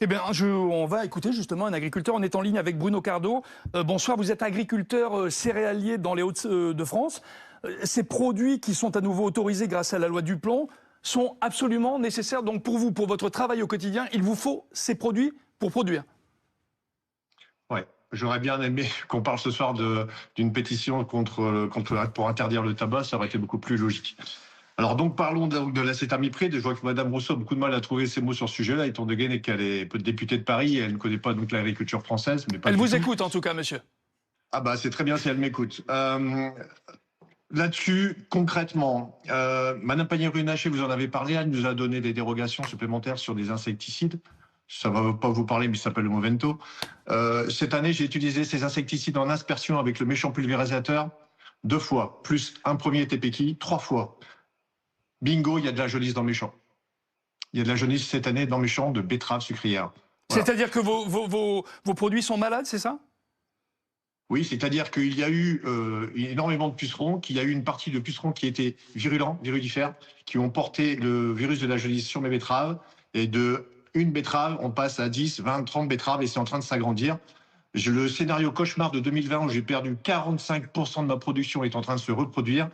Eh bien, on va écouter justement un agriculteur. On est en ligne avec Bruno Cardo. Bonsoir, vous êtes agriculteur céréalier dans les Hauts-de-France. Ces produits qui sont à nouveau autorisés grâce à la loi Duplomb sont absolument nécessaires. Donc pour vous, pour votre travail au quotidien, il vous faut ces produits pour produire. Ouais, j'aurais bien aimé qu'on parle ce soir d'une pétition pour interdire le tabac, ça aurait été beaucoup plus logique. Alors donc parlons de l'acétamipride. Je vois que Madame Rousseau a beaucoup de mal à trouver ses mots sur ce sujet-là, étant donné qu'elle est députée de Paris et elle ne connaît pas donc l'agriculture française, mais pas Elle du vous tout. écoute en tout cas, monsieur. Ah bah c'est très bien si elle m'écoute. Là-dessus, concrètement, Madame Pannier-Runacher, vous en avez parlé, elle nous a donné des dérogations supplémentaires sur des insecticides. Ça va pas vous parler, mais ça s'appelle le Movento. Cette année, j'ai utilisé ces insecticides en aspersion avec le méchant pulvérisateur 2 fois, plus un premier TPK 3 fois. Bingo, il y a de la jaunisse dans mes champs. Il y a de la jaunisse cette année dans mes champs de betteraves sucrières. Voilà. C'est-à-dire que vos produits sont malades, c'est ça? Oui, c'est-à-dire qu'il y a eu énormément de pucerons, qu'il y a eu une partie de pucerons qui étaient virulents, virulifères, qui ont porté le virus de la jaunisse sur mes betteraves. Et de une betterave, on passe à 10, 20, 30 betteraves et c'est en train de s'agrandir. Le scénario cauchemar de 2020 où j'ai perdu 45% de ma production est en train de se reproduire.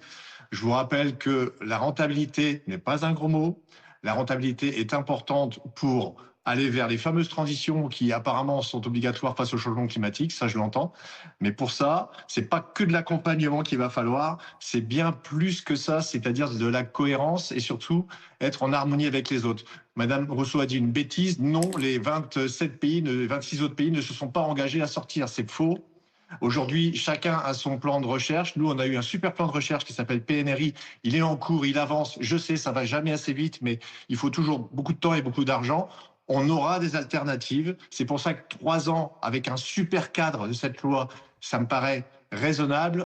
Je vous rappelle que la rentabilité n'est pas un gros mot. La rentabilité est importante pour aller vers les fameuses transitions qui apparemment sont obligatoires face au changement climatique, ça je l'entends. Mais pour ça, c'est pas que de l'accompagnement qu'il va falloir, c'est bien plus que ça, c'est-à-dire de la cohérence et surtout être en harmonie avec les autres. Madame Rousseau a dit une bêtise, non, les 27 pays, les 26 autres pays ne se sont pas engagés à sortir, c'est faux. Aujourd'hui, chacun a son plan de recherche. Nous, on a eu un super plan de recherche qui s'appelle PNRI. Il est en cours, il avance. Je sais, ça va jamais assez vite, mais il faut toujours beaucoup de temps et beaucoup d'argent. On aura des alternatives. C'est pour ça que 3 ans avec un super cadre de cette loi, ça me paraît raisonnable.